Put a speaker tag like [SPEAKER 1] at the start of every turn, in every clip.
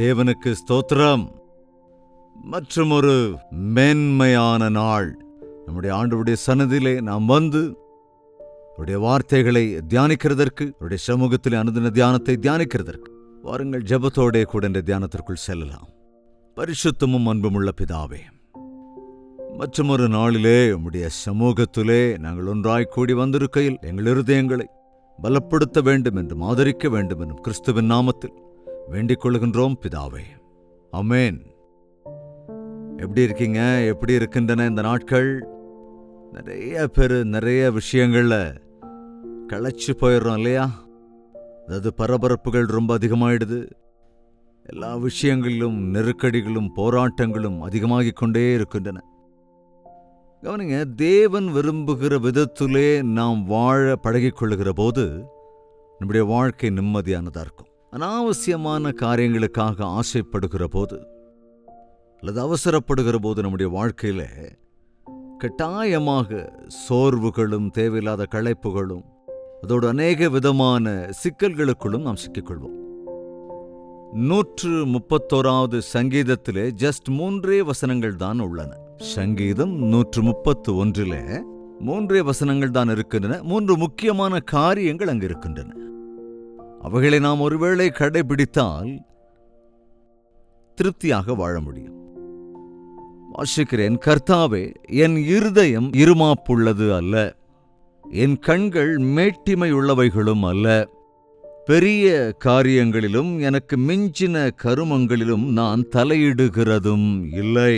[SPEAKER 1] தேவனுக்கு ஸ்தோத்திரம். மற்றும் ஒரு மேன்மையான நாள் நம்முடைய ஆண்டவருடைய சன்னதியிலே நாம் வந்து அவருடைய வார்த்தைகளை தியானிக்கிறதற்கு, அவருடைய சமூகத்திலே அனுதின தியானத்தை தியானிக்கிறதற்கு வாருங்கள். ஜெபத்தோடே கூட இந்த தியானத்திற்குள் செல்லலாம். பரிசுத்தமும் அன்புமுள்ள பிதாவே, மற்றும் ஒரு நாளிலே உம்முடைய சமூகத்திலே நாங்கள் ஒன்றாய் கூடி வந்திருக்கையில் எங்கள் இருதயங்களை பலப்படுத்த வேண்டும் என்றும் ஆதரிக்க வேண்டும் என்றும் கிறிஸ்துவின் நாமத்தில் வேண்டிக் கொள்கின்றோம் பிதாவே, ஆமென். எப்படி இருக்கீங்க? எப்படி இருக்கின்றன இந்த நாட்கள்? நிறைய பேர் நிறைய விஷயங்கள்ல களைச்சு போயிடுறோம் இல்லையா? அதாவது பரபரப்புகள் ரொம்ப அதிகமாயிடுது. எல்லா விஷயங்களிலும் நெருக்கடிகளும் போராட்டங்களும் அதிகமாகிக் கொண்டே இருக்கின்றன. கவனிங்க, தேவன் விரும்புகிற விதத்திலே நாம் வாழ பழகிக்கொள்ளுகிற போது நம்முடைய வாழ்க்கை நிம்மதியானதாக இருக்கும். அனாவசியமான காரியங்களுக்காக ஆசைப்படுகிற போது அல்லது அவசரப்படுகிற போது நம்முடைய வாழ்க்கையில கட்டாயமாக சோர்வுகளும் தேவையில்லாத களைப்புகளும் அதோடு அநேக விதமான சிக்கல்களுக்குள்ளும் நாம் சிக்கிக்கொள்வோம். 131வது சங்கீதத்திலே ஜஸ்ட் 3 வசனங்கள் தான் உள்ளன. சங்கீதம் 131 3 வசனங்கள் தான் இருக்கின்றன. 3 முக்கியமான காரியங்கள் அங்கு இருக்கின்றன. அவைகளை நாம் ஒருவேளை கடைபிடித்தால் திருப்தியாக வாழ முடியும். வாசிக்கிறேன். கர்த்தாவே, என் இருதயம் இருமாப்புள்ளது அல்ல, என் கண்கள் மேட்டிமையுள்ளவைகளும் அல்ல. பெரிய காரியங்களிலும் எனக்கு மிஞ்சின கருமங்களிலும் நான் தலையிடுகிறதும் இல்லை.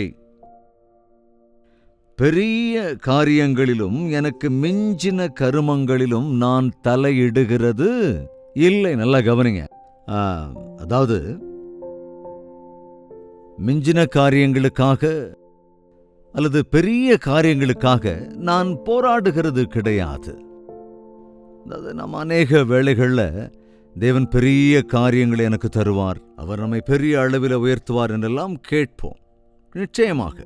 [SPEAKER 1] பெரிய காரியங்களிலும் எனக்கு மிஞ்சின கருமங்களிலும் நான் தலையிடுகிறது இல்லை. நல்லா கவனிங்க. அதாவது மிஞ்சின காரியங்களுக்காக அல்லது பெரிய காரியங்களுக்காக நான் போராடுகிறது கிடையாது. அதாவது நம்ம அநேக வேளைகளில் தேவன் பெரிய காரியங்களை எனக்கு தருவார், அவர் நம்மை பெரிய அளவில் உயர்த்துவார் என்றெல்லாம் கேட்போம். நிச்சயமாக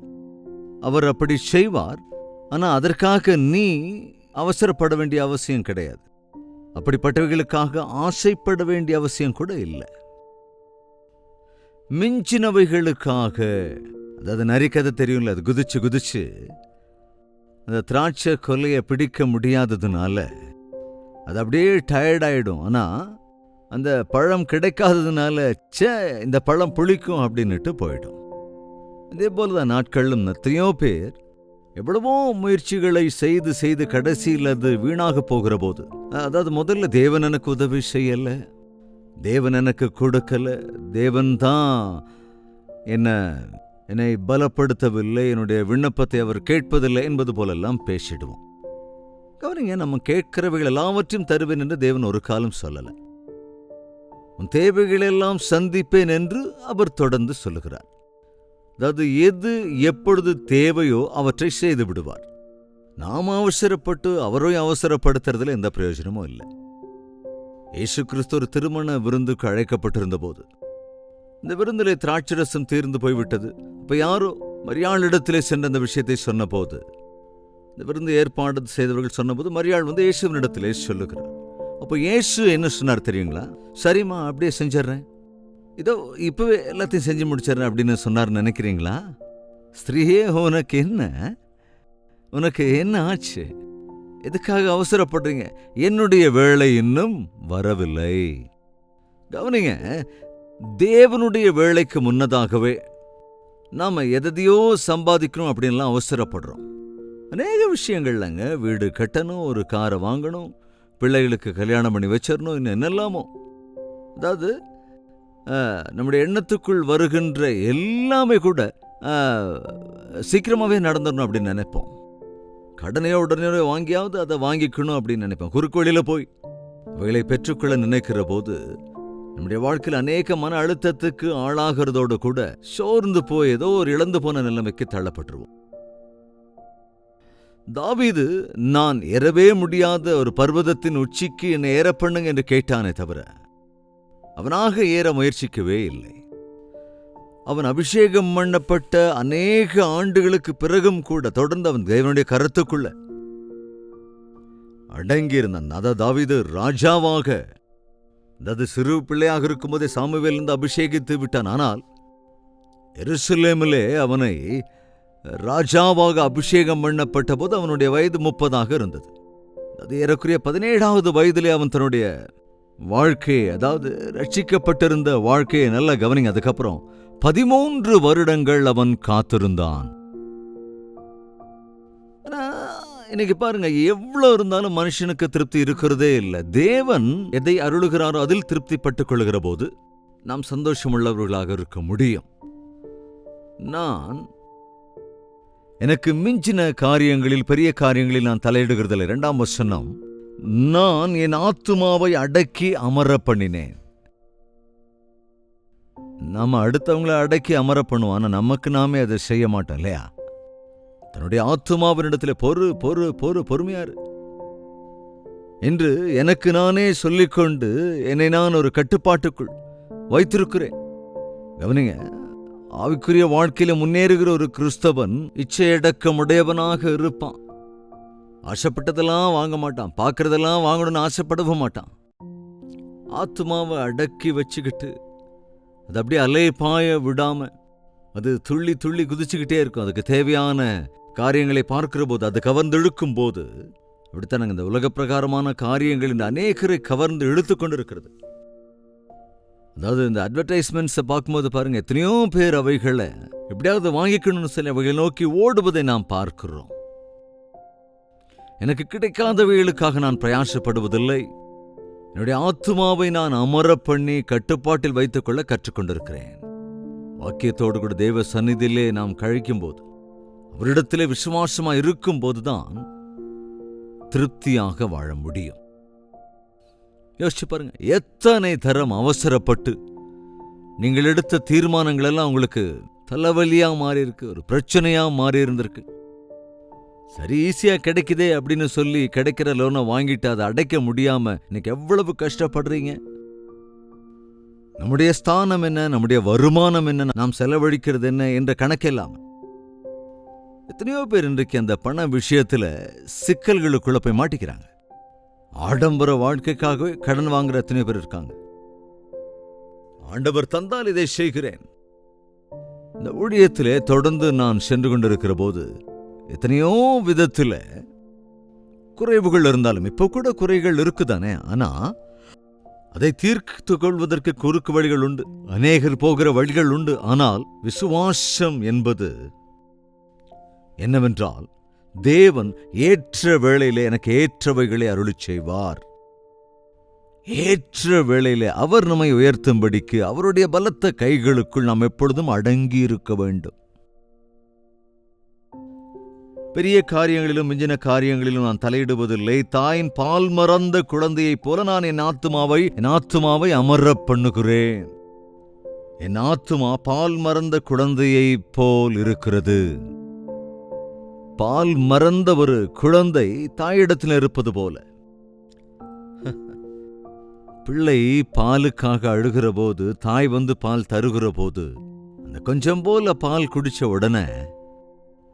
[SPEAKER 1] அவர் அப்படி செய்வார். ஆனால் அதற்காக நீ அவசரப்பட வேண்டிய அவசியம் கிடையாது. அப்படிப்பட்டவைகளுக்காக ஆசைப்பட வேண்டிய அவசியம் கூட இல்லை. மிஞ்சினவைகளுக்காக, அதாவது நரிக்கதை தெரியும்ல, அது குதிச்சு குதிச்சு அந்த திராட்சை கொல்லையை பிடிக்க முடியாததுனால அது அப்படியே டயர்டாயிடும். ஆனால் அந்த பழம் கிடைக்காததுனால இந்த பழம் புளிக்கும் அப்படின்னுட்டு போயிடும். இதே போலதான் நாட்களும் எத்தனையோ பேர் எவ்வளவோ முயற்சிகளை செய்து செய்து கடைசியில் அது வீணாக போகிற போது, அதாவது முதல்ல தேவன் எனக்கு உதவி செய்யல, தேவன் எனக்கு கொடுக்கல, தேவன் தான் என்னை பலப்படுத்தவில்லை, என்னுடைய விண்ணப்பத்தை அவர் கேட்பதில்லை என்பது போலெல்லாம் பேசிடுவோம். கவனிங்க, நம்ம கேட்கிறவைகள் எல்லாவற்றையும் தருவேன் என்று தேவன் ஒரு காலம் சொல்லல. உன் தேவைகளெல்லாம் சந்திப்பேன் என்று அவர் தொடர்ந்து சொல்லுகிறார். அதாவது எது எப்பொழுது தேவையோ அவற்றை செய்து விடுவார். நாம் அவசரப்பட்டு அவரை அவசரப்படுத்துறதுல எந்த பிரயோஜனமும் இல்லை. இயேசு கிறிஸ்து ஒரு திருமண விருந்துக்கு அழைக்கப்பட்டிருந்த போது இந்த விருந்திலே திராட்சரசம் தீர்ந்து போய்விட்டது. அப்ப யாரோ மரியாளிடத்திலே சென்ற அந்த விஷயத்தை சொன்ன போது, இந்த விருந்து ஏற்பாடு செய்தவர்கள் சொன்னபோது மரியாள் வந்து இயேசுவினிடத்திலே சொல்லுகிறார். அப்போ இயேசு என்ன சொன்னார் தெரியுங்களா? சரிம்மா, அப்படியே செஞ்சிடறேன், இதோ இப்பவே எல்லாத்தையும் செஞ்சு முடிச்சிடறேன் அப்படின்னு சொன்னார். நினைக்கிறீங்களா? ஸ்திரீயே, உனக்கு என்ன ஆச்சு? எதுக்காக அவசரப்படுறீங்க? என்னுடைய வேளை இன்னும் வரவில்லை. கவனிங்க, தேவனுடைய வேளைக்கு முன்னதாகவே நாம எதையோ சம்பாதிக்கணும் அப்படின்லாம் அவசரப்படுறோம். அநேக விஷயங்கள்லங்க, வீடு கட்டணும், ஒரு காரை வாங்கணும், பிள்ளைகளுக்கு கல்யாணம் பண்ணி வச்சிடணும், இன்னும் என்னெல்லாமோ. அதாவது நம்முடைய எண்ணத்துக்குள் வருகின்ற எல்லாமே கூட சீக்கிரமாகவே நடந்துடணும் அப்படின்னு நினைப்போம். கடனையோ உடனே வாங்கியாவது அதை வாங்கிக்கணும் அப்படின்னு நினைப்போம். குறுக்கு வழியில் போய் அவைகளை பெற்றுக்கொள்ள நினைக்கிற போது நம்முடைய வாழ்க்கையில் அநேக மன அழுத்தத்துக்கு ஆளாகிறதோடு கூட சோர்ந்து போய் ஏதோ ஒரு இழந்து போன நிலைமைக்கு தள்ளப்பட்டுருவோம். தாவீது, நான் ஏறவே முடியாத ஒரு பர்வதத்தின் உச்சிக்கு என்னை ஏற பண்ணுங்க என்று கேட்டானே தவிர அவனாக ஏற முயற்சிக்கவே இல்லை. அவன் அபிஷேகம் பண்ணப்பட்ட அநேக ஆண்டுகளுக்கு பிறகும் கூட தொடர்ந்து அவன் தேவனுடைய கருத்துக்குள்ள அடங்கியிருந்தான். அதாவது தாவீது ராஜாவாக அதாவது சிறு பிள்ளையாக இருக்கும்போதே சாமுவேல் இருந்து அபிஷேகித்து விட்டான். ஆனால் எருசலேமிலே அவனை ராஜாவாக அபிஷேகம் பண்ணப்பட்ட போது அவனுடைய வயது 30 இருந்தது. அது ஏறக்குறைய 17வது வயதிலே அவன் தன்னுடைய வாழ்க்கையை, அதாவது ரட்சிக்கப்பட்டிருந்த வாழ்க்கையை நல்லா கவனிங்க. அதுக்கப்புறம் 13 வருடங்கள் அவன் காத்திருந்தான். இன்னைக்கு பாருங்க, எவ்வளவு இருந்தாலும் மனுஷனுக்கு திருப்தி இருக்கிறதே இல்லை. தேவன் எதை அருளுகிறாரோ அதில் திருப்தி பட்டுக் கொள்ளுகிற போது நாம் சந்தோஷம் உள்ளவர்களாக இருக்க முடியும். நான் எனக்கு மிஞ்சின காரியங்களில், பெரிய காரியங்களில் நான் தலையிடுகிறதில்லை. 2ஆம் வசனம், நான் என் ஆத்துமாவை அடக்கி அமர பண்ணினேன். நாம அடுத்தவங்களை அடக்கி அமர பண்ணுவோம், ஆனா நமக்கு நாமே அதை செய்ய மாட்டோம் இல்லையா? தன்னுடைய ஆத்துமாவினிடத்தில் பொறுமையாரு என்று எனக்கு நானே சொல்லிக்கொண்டு என்னை நான் ஒரு கட்டுப்பாட்டுக்குள் வைத்திருக்கிறேன். கவனிங்க, ஆவிக்குரிய வாழ்க்கையில முன்னேறுகிற ஒரு கிறிஸ்தவன் இச்சையடக்கம் உடையவனாக இருப்பான். ஆசைப்பட்டதெல்லாம் வாங்க மாட்டான், பார்க்கறதெல்லாம் வாங்கணும்னு ஆசைப்படவும் மாட்டான். ஆத்துமாவை அடக்கி வச்சுக்கிட்டு அது அப்படியே அலைபாய விடாம அது துள்ளி துள்ளி குதிச்சுக்கிட்டே இருக்கும். அதுக்கு தேவையான காரியங்களை பார்க்கிற போது, அது கவர்ந்து இழுக்கும் போது, அப்படித்தான் இந்த உலக பிரகாரமான காரியங்கள் இந்த அநேகரை கவர்ந்து இழுத்து கொண்டு இருக்கிறது. அதாவது இந்த அட்வர்டைஸ்மெண்ட்ஸை பார்க்கும்போது பாருங்க, எத்தனையோ பேர் அவைகளை எப்படியாவது வாங்கிக்கணும்னு சொல்லி அவைகளை நோக்கி ஓடுவதை நாம் பார்க்கிறோம். எனக்கு கிடைக்காதவைகளுக்காக நான் பிரயாசப்படுவதில்லை. என்னுடைய ஆத்துமாவை நான் அமர பண்ணி கட்டுப்பாட்டில் வைத்துக் கொள்ள கற்றுக்கொண்டிருக்கிறேன். வாக்கியத்தோடு கூட தேவ சந்நிதியிலே நாம் கழிக்கும் போது, அவரிடத்திலே விசுவாசமா இருக்கும் போதுதான் திருப்தியாக வாழ முடியும். யோசிச்சு பாருங்க, எத்தனை தரம் அவசரப்பட்டு நீங்கள் எடுத்த தீர்மானங்கள் எல்லாம் உங்களுக்கு தலைவலியா மாறி இருக்கு, ஒரு பிரச்சனையா மாறி இருந்திருக்கு. சரி, ஈஸியா கிடைக்குதே அப்படின்னு சொல்லி கிடைக்கிற லோனை வாங்கிட்டு அதை அடைக்க முடியாம இன்னைக்கு எவ்வளவு கஷ்டப்படுறீங்க. நம்முடைய ஸ்தானம் என்ன, நம்முடைய வருமானம் என்ன, நாம் செலவழிக்கிறது என்ன என்ற கணக்கெல்லாம். எத்தனையோ பேர் இன்றைக்கு அந்த பண விஷயத்துல சிக்கல்களுக்குள்ள போய் மாட்டிக்கிறாங்க. ஆடம்பர வாழ்க்கைக்காகவே கடன் வாங்குற எத்தனையோ பேர் இருக்காங்க. ஆண்டவர் தந்தால் இதை செய்கிறேன். இந்த ஊழியத்திலே தொடர்ந்து நான் சென்று கொண்டிருக்கிற போது எத்தனையோ விதத்துல குறைவுகள் இருந்தாலும், இப்ப கூட குறைகள் இருக்குதானே, ஆனா அதை தீர்த்து கொள்வதற்கு குறுக்கு வழிகள் உண்டு, அநேகர் போகிற வழிகள் உண்டு. ஆனால் விசுவாசம் என்பது என்னவென்றால், தேவன் ஏற்ற வேளையிலே எனக்கு ஏற்றவைகளை அருளிச் செய்வார். ஏற்ற வேளையிலே அவர் நம்மை உயர்த்தும்படிக்கு அவருடைய பலத்த கைகளுக்குள் நாம் எப்பொழுதும் அடங்கி இருக்க வேண்டும். பெரிய காரியங்களிலும் மிஞ்சின காரியங்களிலும் நான் தலையிடுவதில்லை. தாயின் பால் மறந்த குழந்தையைப் போல நான் என் ஆத்துமாவை அமர பண்ணுகிறேன். என் ஆத்துமா பால் மறந்த குழந்தையைப் போல் இருக்கிறது. பால் மறந்த ஒரு குழந்தை தாயிடத்தில் இருப்பது போல. பிள்ளை பாலுக்காக அழுகிற போது, தாய் வந்து பால் தருகிற போது, அந்த கொஞ்சம் போல பால் குடிச்ச உடனே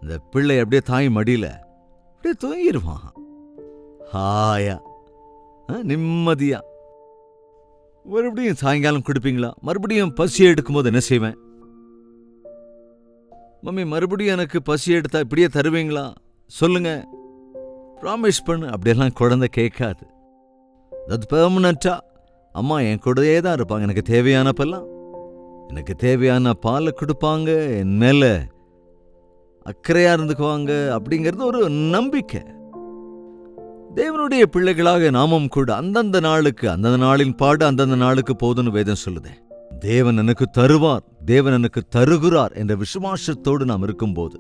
[SPEAKER 1] அந்த பிள்ளை அப்படியே தாய் மடியில அப்படியே தூங்கிடுவான். ஹாயா, நிம்மதியா. மறுபடியும் சாயங்காலம் குடிப்பீங்களா? மறுபடியும் பசி எடுக்கும் போது என்ன செய்வேன்? மம்மி, மறுபடியும் எனக்கு பசி எடுத்தா இப்படியே தருவீங்களா? சொல்லுங்க, ப்ராமிஸ் பண்ணு. அப்படியெல்லாம் குழந்தை கேட்காது. அது பெர்மனண்டா அம்மா என் கூடயே தான் இருப்பாங்க. எனக்கு தேவையானப்பெல்லாம் எனக்கு தேவையான பாலை கொடுப்பாங்க, என் மேல அக்கறையா இருந்துக்குவாங்க. அப்படிங்கிறது ஒரு நம்பிக்கை. தேவனுடைய பிள்ளைகளாக நாமும் கூட அந்தந்த நாளுக்கு, அந்தந்த நாளின் பாடு அந்தந்த நாளுக்கு போதுன்னு வேதம் சொல்லுதே. தேவன் எனக்கு தருவார், தேவன் எனக்கு தருகிறார் என்ற விசுவாசத்தோடு நாம் இருக்கும்போது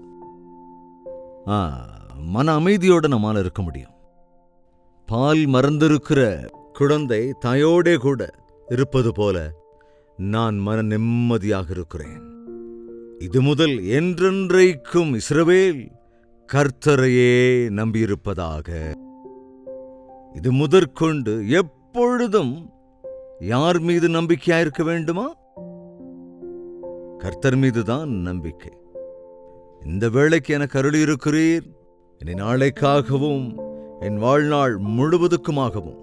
[SPEAKER 1] மன அமைதியோடு நம்மால் இருக்க முடியும். பால் மறந்திருக்கிற குழந்தை தாயோடே கூட இருப்பது போல நான் மன நிம்மதியாக இருக்கிறேன். இது முதல் என்றென்றைக்கும் இஸ்ரவேல் கர்த்தரையே நம்பியிருப்பதாக. இது முதற்கொண்டு எப்பொழுதும் யார் மீது நம்பிக்கையா இருக்க வேண்டுமா? கர்த்தர் மீதுதான் நம்பிக்கை. இந்த வேளைக்கு எனக்கு அருளி இருக்கிறீர். என்னை நாளைக்காகவும் என் வாழ்நாள் முழுவதுக்குமாகவும்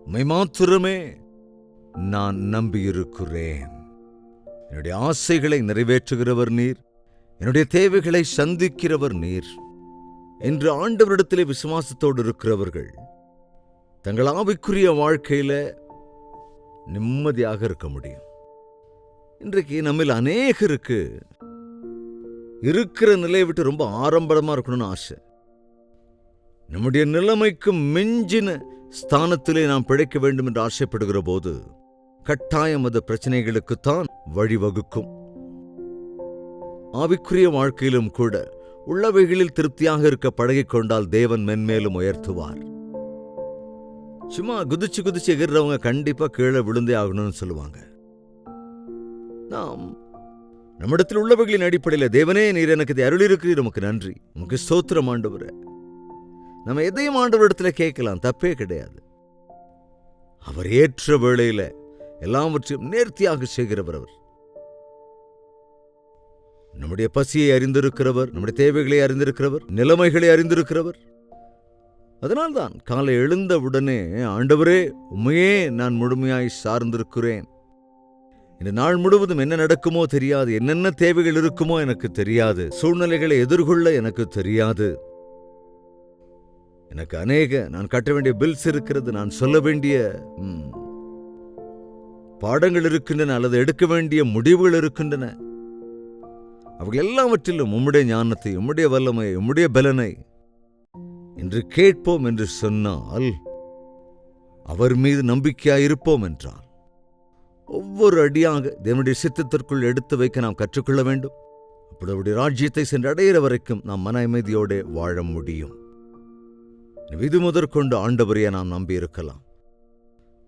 [SPEAKER 1] உம்மை மாத்திரமே நான் நம்பியிருக்கிறேன். என்னுடைய ஆசைகளை நிறைவேற்றுகிறவர் நீர், என்னுடைய தேவைகளை சந்திக்கிறவர் நீர் என்று ஆண்டவரிடத்திலே விசுவாசத்தோடு இருக்கிறவர்கள் தங்கள் ஆவிக்குரிய வாழ்க்கையில நிம்மதியாக இருக்க முடியும். இன்றைக்கு நம்மில் அநேகருக்கு இருக்கிற நிலையை விட்டு ரொம்ப ஆடம்பரமா இருக்கணும்னு ஆசை. நம்முடைய நிலைமைக்கு மிஞ்சின ஸ்தானத்திலே நாம் பிழைக்க வேண்டும் என்று ஆசைப்படுகிற போது கட்டாயம் அது பிரச்சனைகளுக்குத்தான் வழிவகுக்கும். ஆவிக்குரிய வாழ்க்கையிலும் கூட உள்ளவைகளில் திருப்தியாக இருக்க பழகிக் கொண்டால் தேவன் மென்மேலும் உயர்த்துவார். சும்மா குதிச்சு குதிச்சு எகிறவங்க கண்டிப்பா கீழே விழுந்தே ஆகணும்னு சொல்லுவாங்க. நாம் நம்மிடத்தில் உள்ளவைகளின் அடிப்படையில் தேவனே நீர் எனக்கு இதை அருளிருக்கிறீர், உமக்கு நன்றி, உமக்கு ஸ்தோத்திரம் ஆண்டவரே. நம்ம எதையும் ஆண்டவரிடத்துல கேட்கலாம், தப்பே கிடையாது. அவர் ஏற்ற வேளையில எல்லாவற்றையும் நேர்த்தியாக செய்கிறவர். அவர் நம்முடைய பசியை அறிந்திருக்கிறவர், நம்முடைய தேவைகளை அறிந்திருக்கிறவர், நிலைமைகளை அறிந்திருக்கிறவர். அதனால்தான் காலை எழுந்தவுடனே ஆண்டவரே உம்மையே நான் முழுமையாய் சார்ந்திருக்கிறேன். இந்த நாள் முழுவதும் என்ன நடக்குமோ தெரியாது, என்னென்ன தேவைகள் இருக்குமோ எனக்கு தெரியாது, சூழ்நிலைகளை எதிர்கொள்ள எனக்கு தெரியாது. எனக்கு நான் கட்ட வேண்டிய பில்ஸ் இருக்கிறது, நான் சொல்ல வேண்டிய பாடங்கள் இருக்கின்றன, அல்லது எடுக்க வேண்டிய முடிவுகள் இருக்கின்றன. அவர்கள் எல்லாவற்றிலும் உம்முடைய ஞானத்தை, உம்முடைய வல்லமை, உம்முடைய பலனை என்று கேட்போம் என்று சொன்னால், அவர் மீது நம்பிக்கையாயிருப்போம் என்றால் ஒவ்வொரு அடியாக தேவனுடைய சித்தத்திற்குள் எடுத்து வைக்க நாம் கற்றுக்கொள்ள வேண்டும். அப்படி அவருடைய ராஜ்யத்தை சென்று அடைகிற வரைக்கும் நாம் மன அமைதியோடு வாழ முடியும். இது முதற்கொண்டு ஆண்டவரையே நாம் நம்பி இருக்கலாம்.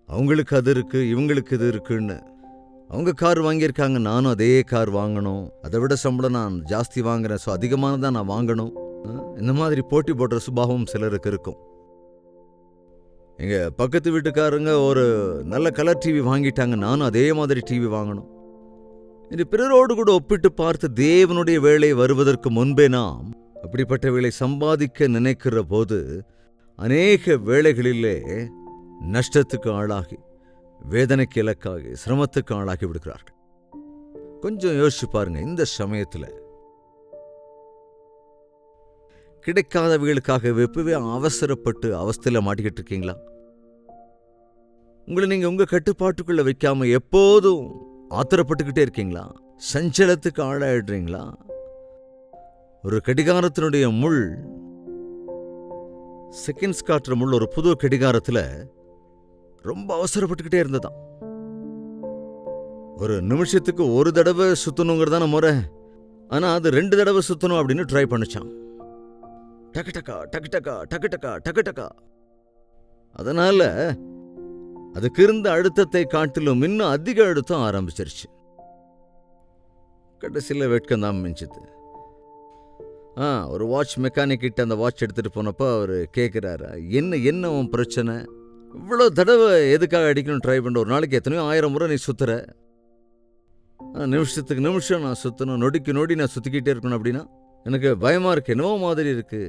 [SPEAKER 1] அவங்களுக்கு அது இருக்கு, இவங்களுக்கு இது இருக்குன்னு, அவங்க கார் வாங்கியிருக்காங்க, நானும் அதே கார் வாங்கணும், அதை விட சம்பளம் நான் ஜாஸ்தி வாங்குறேன், ஸோ அதிகமானதான் நான் வாங்கணும், இந்த மாதிரி போட்டி போடுற சுபாவம் சிலருக்கு இருக்கும். எங்க பக்கத்து வீட்டுக்காரங்க ஒரு நல்ல கலர் டிவி வாங்கிட்டாங்க, நானும் அதே மாதிரி டிவி வாங்கணும். இது பிறரோடு கூட ஒப்பிட்டு பார்த்து தேவனுடைய வேலை வருவதற்கு முன்பே நாம் அப்படிப்பட்ட வேலை சம்பாதிக்க நினைக்கிற போது அநேக வேளைகளிலே நஷ்டத்துக்கு ஆளாகி, வேதனைக்கு இலக்காகி, சிரமத்துக்கு ஆளாகி விடுகிறார்கள். கொஞ்சம் யோசிச்சு பாருங்க, இந்த சமயத்துல கிடைக்காதவைகளுக்காக எப்பவே அவசரப்பட்டு அவஸ்தையில மாட்டிக்கிட்டு இருக்கீங்களா? உங்களை நீங்க உங்க கட்டுப்பாட்டுக்குள்ள வைக்காம எப்போதும் ஆத்திரப்பட்டுக்கிட்டே இருக்கீங்களா? சஞ்சலத்துக்கு ஆளாயிடுறீங்களா? ஒரு கடிகாரத்தினுடைய முள், செகண்ட்ஸ் காட்டுற முள் ஒரு புது கடிகாரத்துல ரொம்ப அவசரப்பட்டுக்கிட்டே இருந்ததாம். ஒரு நிமிஷத்துக்கு ஒரு தடவை சுத்தணுங்கிறதான முறை, ஆனா அது 2 தடவை சுத்தணும் அப்படின்னு ட்ரை பண்ணிச்சான். டக்கு டக்கா டக்கு டக்கா டக்கு டக்கா டக்கு டக்கா. அதனால அதுக்கு இருந்த அழுத்தத்தை காட்டிலும் இன்னும் அதிக அழுத்தம் ஆரம்பிச்சிருச்சு. கடைசியில் வெட்கம் தான் மிஞ்சுது. ஒரு வாட்ச் மெக்கானிக் கிட்ட அந்த வாட்ச் எடுத்துட்டு போனப்போ அவர் கேட்குறாரு, என்ன உன் பிரச்சனை, இவ்வளோ தடவை எதுக்காக அடிக்கணும் ட்ரை பண்ண, ஒரு நாளைக்கு எத்தனையோ 1000 முறை நீ சுத்துற, நிமிஷத்துக்கு நிமிஷம் நான் சுற்றணும், நொடிக்கு நொடி நான் சுற்றிக்கிட்டே இருக்கணும் அப்படின்னா எனக்கு பயமா இருக்கு, என்னவோ மாதிரி இருக்கு.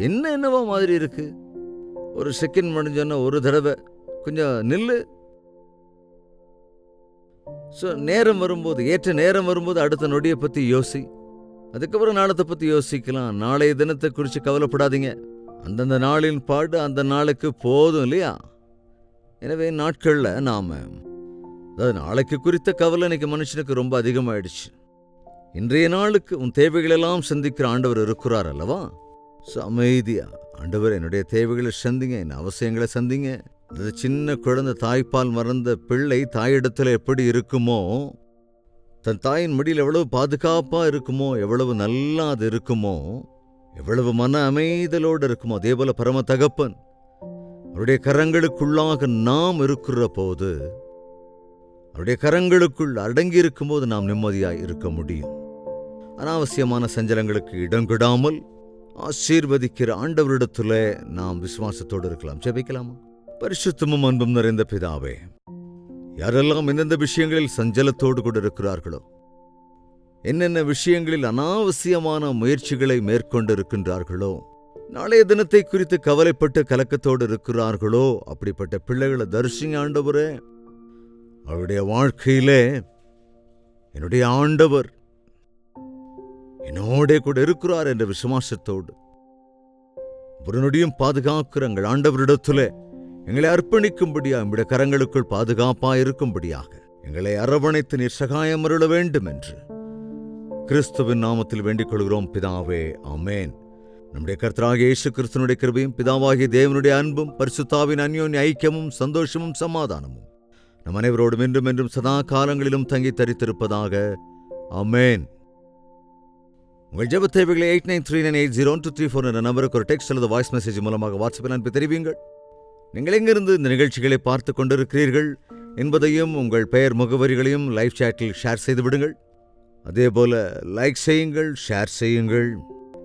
[SPEAKER 1] என்னவோ மாதிரி இருக்கு, ஒரு செகண்ட் முடிஞ்சோன்னா ஒரு தடவை கொஞ்சம் நில்லு. ஸோ நேரம் வரும்போது, ஏற்ற நேரம் வரும்போது அடுத்த நொடியை பற்றி யோசி, அதுக்கப்புறம் நாளத்தை பற்றி யோசிக்கலாம். நாளைய தினத்தை குறித்து கவலைப்படாதீங்க, அந்தந்த நாளின் பாடு அந்த நாளுக்கு போதும் இல்லையா? எனவே நாட்களில் நாம், அதாவது நாளைக்கு குறித்த கவலை இன்னைக்கு மனுஷனுக்கு ரொம்ப அதிகமாயிடுச்சு. இன்றைய நாளுக்கு உன் தேவைகளெல்லாம் சந்திக்கிற ஆண்டவர் இருக்கிறார் அல்லவா? ஸோ அமைதியா, ஆண்டவர் என்னுடைய தேவைகளை சந்திங்க, என் அவசியங்களை சந்திங்க. அது சின்ன குழந்தை தாய்ப்பால் மறந்த பிள்ளை தாயிடத்தில் எப்படி இருக்குமோ, தன் தாயின் மடியில் எவ்வளவு பாதுகாப்பா இருக்குமோ, எவ்வளவு நல்லா அது இருக்குமோ, எவ்வளவு மன அமைதலோடு இருக்குமோ, அதே போல பரம தகப்பன் அவருடைய கரங்களுக்குள்ளாக நாம் இருக்கிற போது, அவருடைய கரங்களுக்குள் அடங்கி இருக்கும்போது நாம் நிம்மதியாய் இருக்க முடியும். அனாவசியமான சஞ்சலங்களுக்கு இடம் கொடாமல் ஆசீர்வதிக்கிற ஆண்டவரிடத்துல நாம் விசுவாசத்தோடு இருக்கலாம். ஜெபிக்கலாமா? பரிசுத்தமும் அன்பும் நிறைந்த பிதாவே, யாரெல்லாம் எந்தெந்த விஷயங்களில் சஞ்சலத்தோடு கூட இருக்கிறார்களோ, என்னென்ன விஷயங்களில் அனாவசியமான முயற்சிகளை மேற்கொண்டு இருக்கின்றார்களோ, நாளைய தினத்தை குறித்து கவலைப்பட்டு கலக்கத்தோடு இருக்கிறார்களோ, அப்படிப்பட்ட பிள்ளைகளை தரிசிங்க ஆண்டவரே. அவருடைய வாழ்க்கையிலே என்னுடைய ஆண்டவர் என்னோட கூட இருக்கிறார் என்ற விசுவாசத்தோடு ஒரு நொடியும் பாதுகாக்கிற எங்கள் ஆண்டவரிடத்திலே எங்களை அர்ப்பணிக்கும்படியாக நம்முடைய கரங்களுக்குள் பாதுகாப்பாக இருக்கும்படியாக எங்களை அரவணைத்து நீர் சகாயம் அருள வேண்டும் என்று கிறிஸ்துவின் நாமத்தில் வேண்டிக் கொள்கிறோம் பிதாவே, ஆமென். நம்முடைய கர்த்தராகிய இயேசு கிறிஸ்துவினுடைய கிருபையும் பிதாவாகிய தேவனுடைய அன்பும் பரிசுத்தாவின் அந்யோன்ய ஐக்கியமும் சந்தோஷமும் சமாதானமும் நம் அனைவரோடும் என்றும் என்றும் சதா காலங்களிலும் தங்கி தரித்திருப்பதாக, ஆமென். உங்கள் ஜெப தேவைகளை 8939801234 என்ற நம்பருக்கு ஒரு டெக்ஸ்ட் அல்லது வாய்ஸ் மெசேஜ் மூலமாக வாட்ஸ்அப்பில் அனுப்பி தெரிவிங்கள். நீங்கள் எங்கிருந்து இந்த நிகழ்ச்சிகளை பார்த்து கொண்டிருக்கிறீர்கள் என்பதையும் உங்கள் பெயர் முகவரிகளையும் லைவ் சாட்டில் ஷேர் செய்து விடுங்கள். அதேபோல லைக் செய்யுங்கள், ஷேர் செய்யுங்கள்.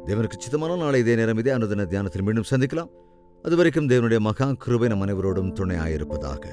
[SPEAKER 1] தேவனுக்கு சித்தமான நாளை இதே நேரம் இதே அனுதின தியானத்தில் மீண்டும் சந்திக்கலாம். அதுவரைக்கும் தேவனுடைய மகா கிருபை நம் அனைவரோடும் துணையாயிருப்பதாக.